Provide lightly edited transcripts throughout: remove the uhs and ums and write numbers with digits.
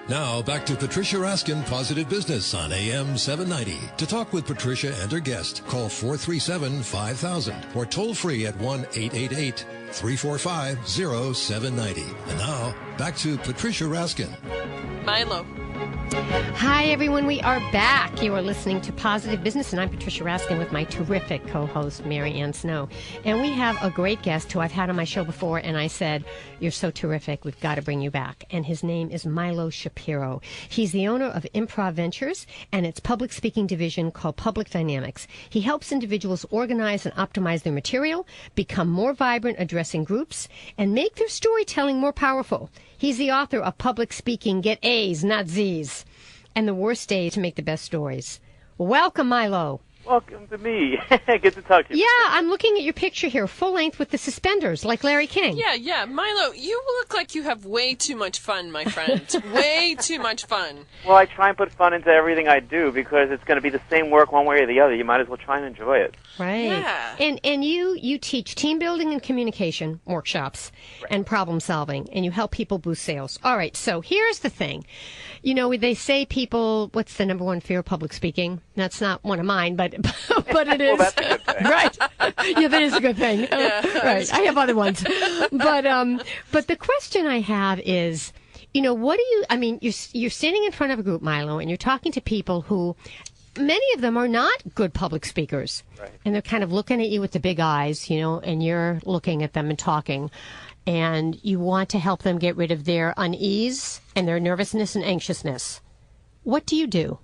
Now, back to Patricia Raskin, Positive Business on AM790. To talk with Patricia and her guest, call 437-5000 or toll free at 1-888-345-0790. And now, back to Patricia Raskin. Milo. Hi, everyone. We are back. You are listening to Positive Business, and I'm Patricia Raskin with my terrific co-host, Mary Ann Snow. And we have a great guest who I've had on my show before, and I said, you're so terrific. We've got to bring you back. And his name is Milo Shapiro. He's the owner of Improv Ventures and its public speaking division called Public Dynamics. He helps individuals organize and optimize their material, become more vibrant addressing groups, and make their storytelling more powerful. He's the author of Public Speaking, Get A's, Not Z's, and The Worst Days to Make the Best Stories. Welcome, Milo. Welcome to me. Good to talk to you. Yeah, I'm looking at your picture here, full length with the suspenders, like Larry King. Yeah. Milo, you look like you have way too much fun, my friend. Way too much fun. Well, I try and put fun into everything I do because it's going to be the same work one way or the other. You might as well try and enjoy it. Right. Yeah. And you teach team building and communication workshops and problem solving, and you help people boost sales. All right, so here's the thing. You know, they say people, what's the number one fear of public speaking? That's not one of mine, but it is. Well, that's a good thing. Right. Yeah, that is a good thing. Right. I have other ones. But the question I have is, you know, you're standing in front of a group, Milo, and you're talking to people who, many of them are not good public speakers. Right. And they're kind of looking at you with the big eyes, you know, and you're looking at them and talking. And you want to help them get rid of their unease and their nervousness and anxiousness. What do you do?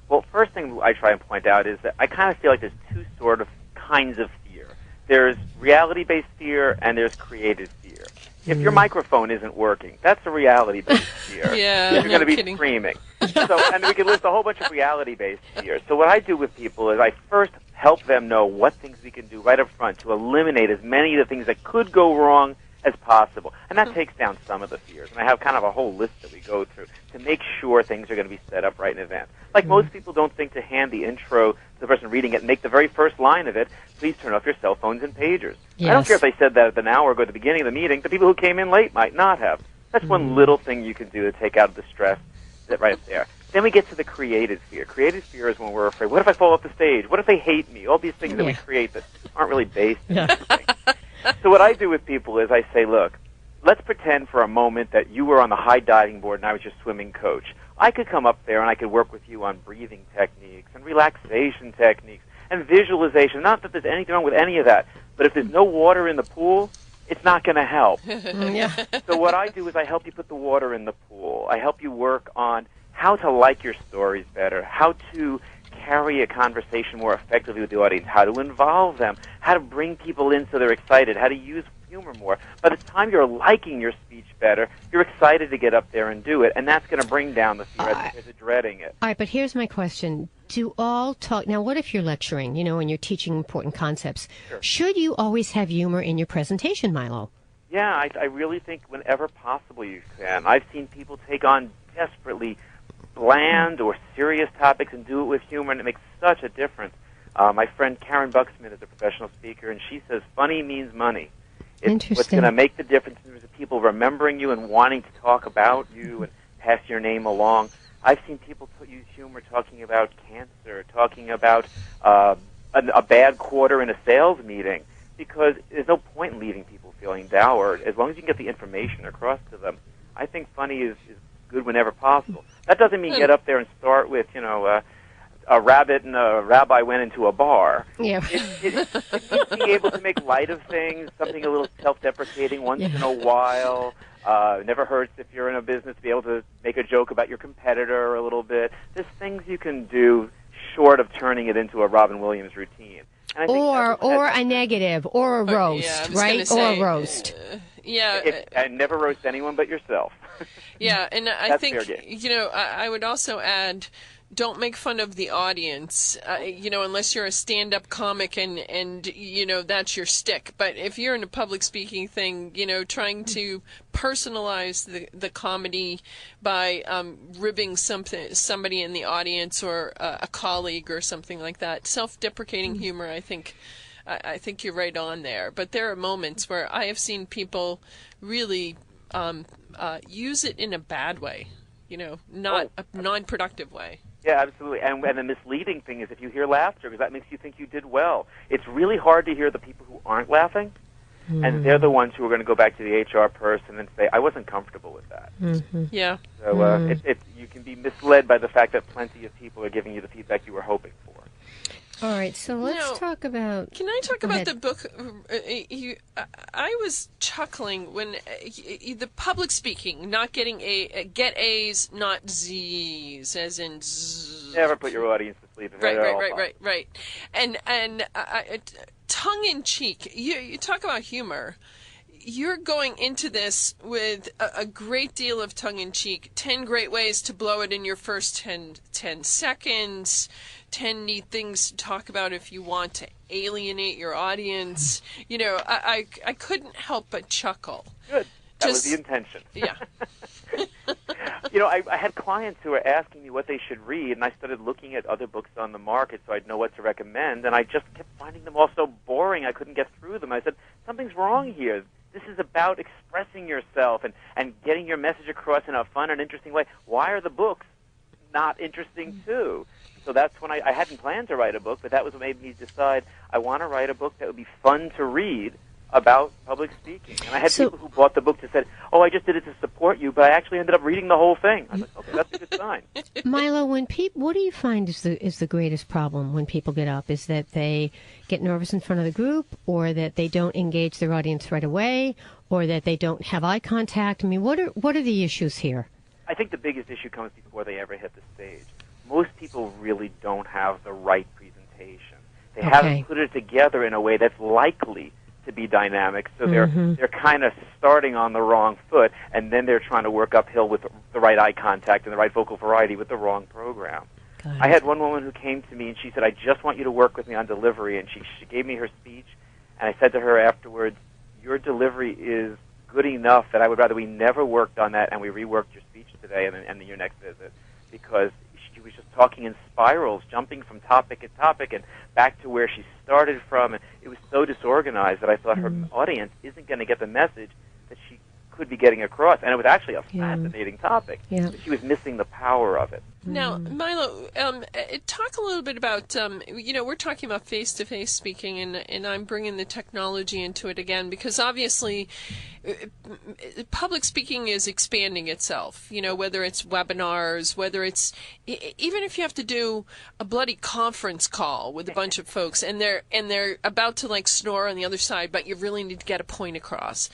Well, first thing I try and point out is that I kind of feel like there's two sort of kinds of fear. There's reality-based fear and there's creative fear. If your microphone isn't working, that's a reality-based fear. Yeah, You're going to be kidding. screaming. And we can list a whole bunch of reality-based fears. So what I do with people is I first help them know what things we can do right up front to eliminate as many of the things that could go wrong as possible. And that takes down some of the fears. And I have kind of a whole list that we go through to make sure things are going to be set up right in advance. Like most people don't think to hand the intro to the person reading it and make the very first line of it, please turn off your cell phones and pagers. Yes. I don't care if they said that an hour ago at the beginning of the meeting. The people who came in late might not have. That's one little thing you can do to take out the stress that right there. Then we get to the creative fear. Creative fear is when we're afraid, what if I fall off the stage? What if they hate me? All these things that we create that aren't really based in anything. So what I do with people is I say, look, let's pretend for a moment that you were on the high diving board and I was your swimming coach. I could come up there and I could work with you on breathing techniques and relaxation techniques and visualization. Not that there's anything wrong with any of that, but if there's no water in the pool, it's not going to help. So what I do is I help you put the water in the pool. I help you work on how to like your stories better, how to carry a conversation more effectively with the audience, how to involve them, how to bring people in so they're excited, how to use humor more. By the time you're liking your speech better, you're excited to get up there and do it, and that's going to bring down the fear as opposed to dreading it. All right, but here's my question. Do all talk... Now, what if you're lecturing, you know, and you're teaching important concepts? Sure. Should you always have humor in your presentation, Milo? Yeah, I really think whenever possible you can. I've seen people take on desperately bland or serious topics and do it with humor, and it makes such a difference. My friend Karen Bucksmith is a professional speaker, and she says funny means money. It's what's going to make the difference in terms of people remembering you and wanting to talk about you and pass your name along. I've seen people use humor talking about cancer, talking about a bad quarter in a sales meeting, because there's no point in leaving people feeling dour. As long as you can get the information across to them, I think funny is good whenever possible. That doesn't mean get up there and start with, you know, a rabbit and a rabbi went into a bar. Yeah. It's being able to make light of things, something a little self-deprecating once in a while. It never hurts if you're in a business to be able to make a joke about your competitor a little bit. There's things you can do short of turning it into a Robin Williams routine. And I think or a negative, or a roast, right? Or a roast. And never roast anyone but yourself. Yeah, and I That's think, fair game. you know, I would also add, don't make fun of the audience, you know, unless you're a stand-up comic and, you know, that's your stick. But if you're in a public speaking thing, you know, trying to personalize the comedy by ribbing somebody in the audience or a colleague or something like that, self-deprecating humor, I think you're right on there. But there are moments where I have seen people really use it in a bad way. not a non-productive way. Yeah, absolutely. And the misleading thing is if you hear laughter, because that makes you think you did well. It's really hard to hear the people who aren't laughing, and they're the ones who are going to go back to the HR person and say, I wasn't comfortable with that. Yeah. So you can be misled by the fact that plenty of people are giving you the feedback you were hoping for. All right, so let's talk about... Can I talk about the book? I was chuckling when the public speaking, not getting get A's, not Z's, as in zzz. Never put your audience to sleep. Right. And tongue in cheek. You talk about humor. You're going into this with a great deal of tongue in cheek. 10 great ways to blow it in your first 10 seconds. 10 neat things to talk about if you want to alienate your audience. I couldn't help but chuckle. Good. That was the intention. Yeah. I had clients who were asking me what they should read, and I started looking at other books on the market so I'd know what to recommend, and I just kept finding them all so boring I couldn't get through them. I said, something's wrong here. This is about expressing yourself and getting your message across in a fun and interesting way. Why are the books not interesting too? So that's when I hadn't planned to write a book, but that was what made me decide I want to write a book that would be fun to read about public speaking. And I had people who bought the book that said, I just did it to support you, but I actually ended up reading the whole thing. I was like, okay, that's a good sign. Milo, what do you find is the greatest problem when people get up? Is that they get nervous in front of the group, or that they don't engage their audience right away, or that they don't have eye contact? I mean, what are the issues here? I think the biggest issue comes before they ever hit the stage. Most people really don't have the right presentation. They haven't put it together in a way that's likely to be dynamic, so they're kind of starting on the wrong foot, and then they're trying to work uphill with the right eye contact and the right vocal variety with the wrong program. I had one woman who came to me and she said, I just want you to work with me on delivery, and she gave me her speech, and I said to her afterwards, your delivery is good enough that I would rather we never worked on that and we reworked your speech today and your next visit, because she was just talking in spirals, jumping from topic to topic and back to where she started from. And it was so disorganized that I thought her audience isn't going to get the message that she could be getting across. And it was actually a fascinating topic. Yeah. But she was missing the power of it. Now, Milo, talk a little bit about, we're talking about face-to-face speaking, and I'm bringing the technology into it again, because obviously public speaking is expanding itself, whether it's webinars, whether it's, even if you have to do a bloody conference call with a bunch of folks, and they're about to snore on the other side, but you really need to get a point across.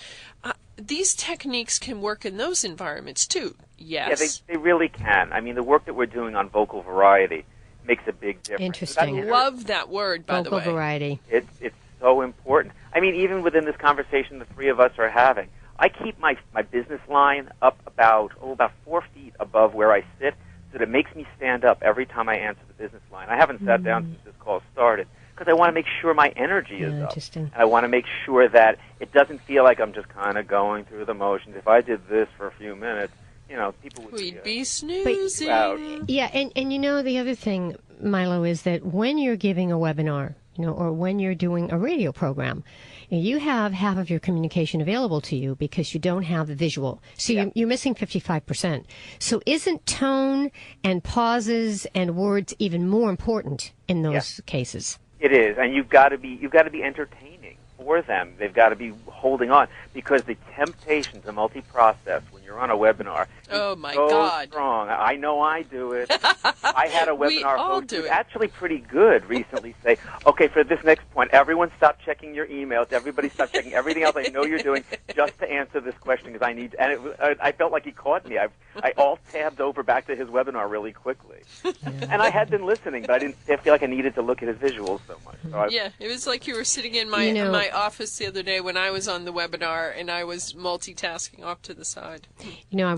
These techniques can work in those environments too. Yes. Yeah, they really can. I mean, the work that we're doing on vocal variety makes a big difference. Interesting. I love that word, by the way. Vocal variety. It's so important. I mean, even within this conversation the three of us are having, I keep my business line up about 4 feet above where I sit, so that it makes me stand up every time I answer the business line. I haven't sat down since this call started, because I want to make sure my energy is up. And I want to make sure that it doesn't feel like I'm just kind of going through the motions. If I did this for a few minutes, people would be snoozing. Yeah, and the other thing, Milo, is that when you're giving a webinar, or when you're doing a radio program, you have half of your communication available to you because you don't have the visual. So you're missing 55%. So isn't tone and pauses and words even more important in those cases? It is, and you've got to be entertaining for them. They've got to be holding on, because the temptation to multi-process when you're on a webinar is so strong. I know I do it. I had a webinar host who's actually pretty good recently say, okay, for this next point, everyone stop checking your emails. Everybody stop checking everything else I know you're doing just to answer this question, because I need. And I felt like he caught me. I alt-tabbed over back to his webinar really quickly. And I had been listening, but I didn't feel like I needed to look at his visuals so much. So it was like you were sitting in my office the other day when I was on the webinar, and I was multitasking off to the side. I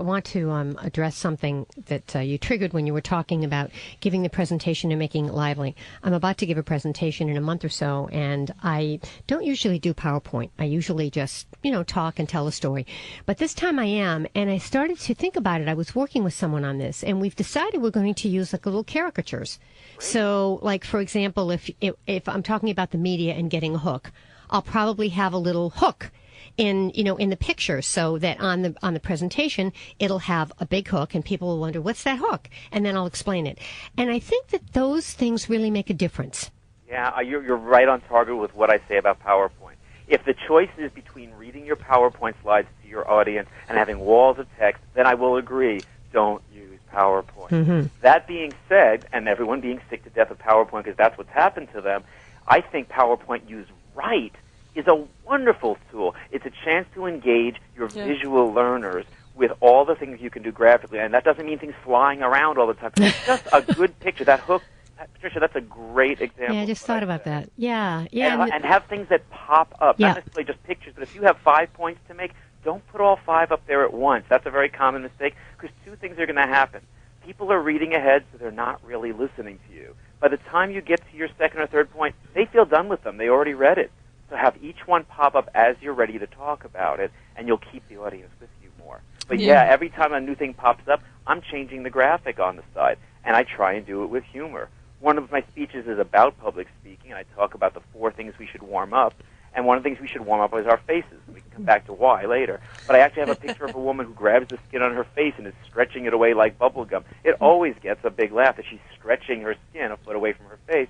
want to address something that you triggered when you were talking about giving the presentation and making it lively. I'm about to give a presentation in a month or so, and I don't usually do PowerPoint. I usually just, talk and tell a story. But this time I am, and I started to think about it. I was working with someone on this, and we've decided we're going to use little caricatures. Great. So, for example, if I'm talking about the media and getting a hook, I'll probably have a little hook. in the picture, so that on the presentation it'll have a big hook, and people will wonder, what's that hook? And then I'll explain it. And I think that those things really make a difference. Yeah, you're right on target with what I say about PowerPoint. If the choice is between reading your PowerPoint slides to your audience and having walls of text, then I will agree, don't use PowerPoint. Mm-hmm. That being said, and everyone being sick to death of PowerPoint because that's what's happened to them, I think PowerPoint used right is a wonderful tool. It's a chance to engage your visual learners with all the things you can do graphically, and that doesn't mean things flying around all the time. Just a good picture, that hook. Patricia, that's a great example. Yeah, I just thought about that. Yeah. And have things that pop up, not necessarily just pictures, but if you have 5 points to make, don't put all 5 up there at once. That's a very common mistake, because 2 things are going to happen. People are reading ahead, so they're not really listening to you. By the time you get to your second or third point, they feel done with them. They already read it. So have each one pop up as you're ready to talk about it, and you'll keep the audience with you more. But every time a new thing pops up, I'm changing the graphic on the side, and I try and do it with humor. One of my speeches is about public speaking, and I talk about the 4 things we should warm up. And one of the things we should warm up is our faces. We can come back to why later. But I actually have a picture of a woman who grabs the skin on her face and is stretching it away like bubble gum. It always gets a big laugh that she's stretching her skin a foot away from her face.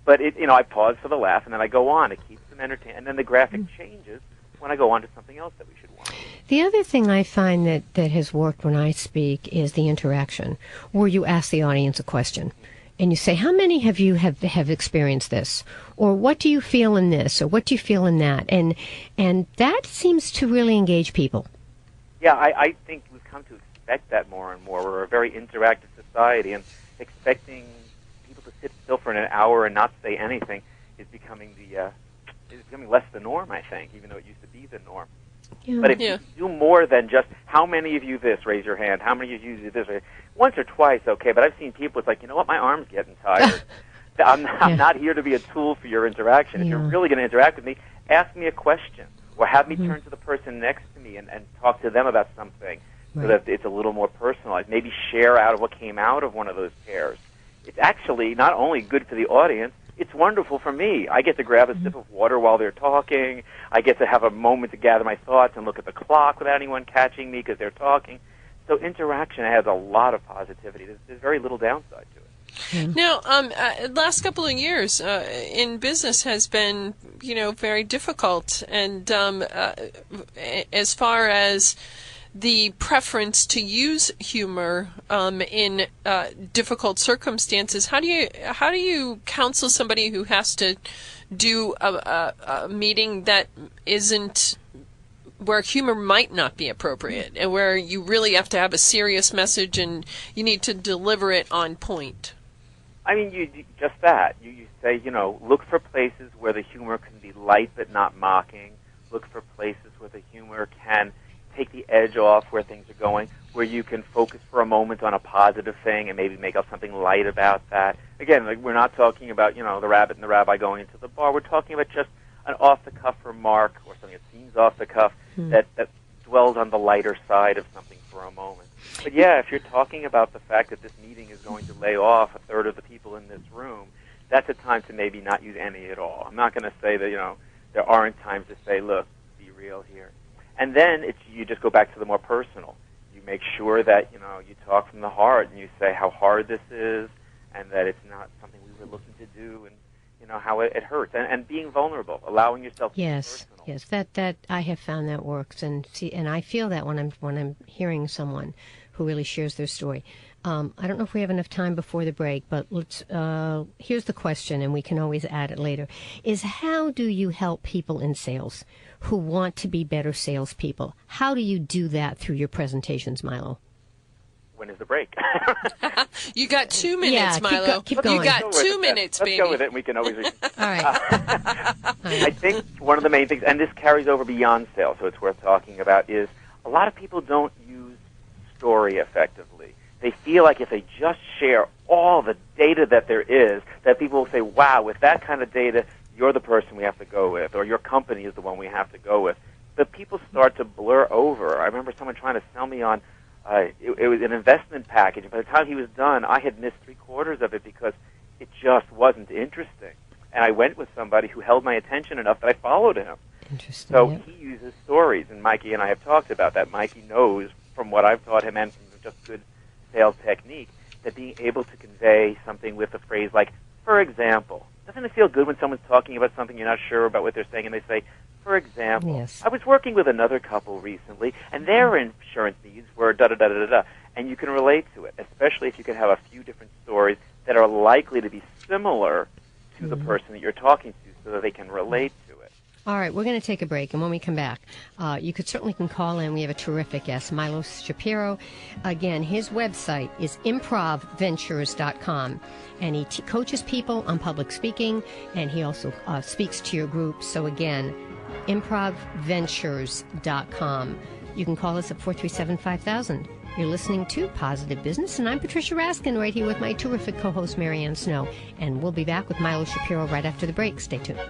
But I pause for the laugh, and then I go on. It keeps them entertained. And then the graphic changes when I go on to something else that we should warm up. The other thing I find that has worked when I speak is the interaction, where you ask the audience a question. And you say, how many of you have experienced this? Or what do you feel in this? Or what do you feel in that? And that seems to really engage people. Yeah, I think we've come to expect that more and more. We're a very interactive society, and expecting people to sit still for an hour and not say anything is becoming less the norm, I think, even though it used to be the norm. Yeah. But if you do more than just, how many of you this, raise your hand, how many of you do this, once or twice, okay, but I've seen people, it's like, you know what, my arm's getting tired. I'm not here to be a tool for your interaction. If you're really going to interact with me, ask me a question, or have me turn to the person next to me and talk to them about something so that it's a little more personalized. Maybe share out of what came out of one of those pairs. It's actually not only good for the audience, it's wonderful for me. I get to grab a sip of water while they're talking. I get to have a moment to gather my thoughts and look at the clock without anyone catching me because they're talking. So interaction has a lot of positivity. There's very little downside to it. Now, last couple of years in business has been, very difficult. And as far as the preference to use humor in difficult circumstances, how do you counsel somebody who has to do a meeting that isn't, where humor might not be appropriate, and where you really have to have a serious message and you need to deliver it on point? I mean, you do just that. You say, look for places where the humor can be light but not mocking. Look for places where the humor can take the edge off where things are going, where you can focus for a moment on a positive thing and maybe make up something light about that. Again, like, we're not talking about, the rabbit and the rabbi going into the bar. We're talking about just an off-the-cuff remark or something that seems off-the-cuff that dwells on the lighter side of something for a moment. But yeah, if you're talking about the fact that this meeting is going to lay off a third of the people in this room, that's a time to maybe not use any at all. I'm not going to say that, there aren't times to say, look, be real here. And then you just go back to the more personal. You make sure that, you talk from the heart and you say how hard this is and that it's not something we were looking to do and, how it hurts. And being vulnerable, allowing yourself to be personal. Yes, that I have found that works. And I feel that when I'm hearing someone who really shares their story. I don't know if we have enough time before the break, but here's the question, and we can always add it later, is how do you help people in sales who want to be better salespeople? How do you do that through your presentations, Milo? When is the break? You got 2 minutes, Milo. Keep going. You got 2 minutes, baby. Let's go with it, and we can always... All right. I think one of the main things, and this carries over beyond sales, so it's worth talking about, is a lot of people don't use story effectively. They feel like if they just share all the data that there is, that people will say, wow, with that kind of data, you're the person we have to go with, or your company is the one we have to go with. But people start to blur over. I remember someone trying to sell me on, it was an investment package. By the time he was done, I had missed 3/4 of it because it just wasn't interesting. And I went with somebody who held my attention enough that I followed him. Interesting. So Yep. he uses stories, and Mikey and I have talked about that. Mikey knows from what I've taught him and from just good sales technique that being able to convey something with a phrase like, for example. Doesn't it feel good when someone's talking about something you're not sure about what they're saying, and they say, for example, Yes. I was working with another couple recently, and their insurance needs were da-da-da-da-da-da, and you can relate to it, especially if you can have a few different stories that are likely to be similar to the person that you're talking to so that they can relate to it. All right, we're going to take a break, and when we come back, you certainly can call in. We have a terrific guest, Milo Shapiro. Again, his website is improvventures.com, and he coaches people on public speaking, and he also speaks to your group. So again, improvventures.com. You can call us at 437-5000. You're listening to Positive Business, and I'm Patricia Raskin right here with my terrific co-host, Marianne Snow, and we'll be back with Milo Shapiro right after the break. Stay tuned.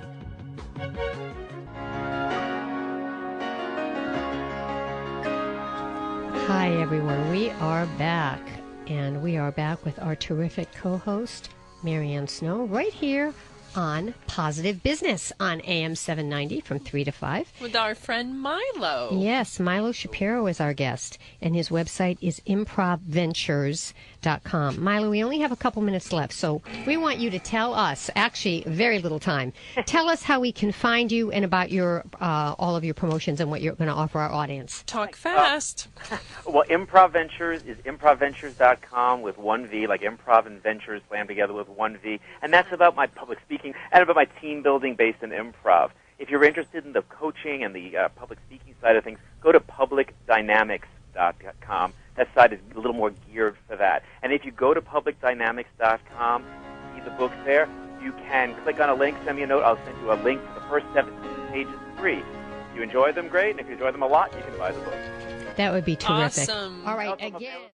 Hi, everyone. We are back, and we are back with our terrific co-host, Marianne Snow, right here on Positive Business on AM790 from 3 to 5. With our friend Milo. Yes, Milo Shapiro is our guest, and his website is improvventures.com. Milo, we only have a couple minutes left, so we want you to tell us, actually very little time, tell us how we can find you and about your all of your promotions and what you're going to offer our audience. Talk fast. Well, Improv Ventures is improvventures.com with one V, like improv and ventures slammed together with one V, and that's about my public speaking and about my team building based in improv. If you're interested in the coaching and the public speaking side of things, go to publicdynamics.com. That site is a little more geared for that. And if you go to publicdynamics.com, see the books there, you can click on a link, send me a note, I'll send you a link to the first 17 pages free. If you enjoy them, great, and if you enjoy them a lot, you can buy the book. That would be terrific. Awesome. All right, again.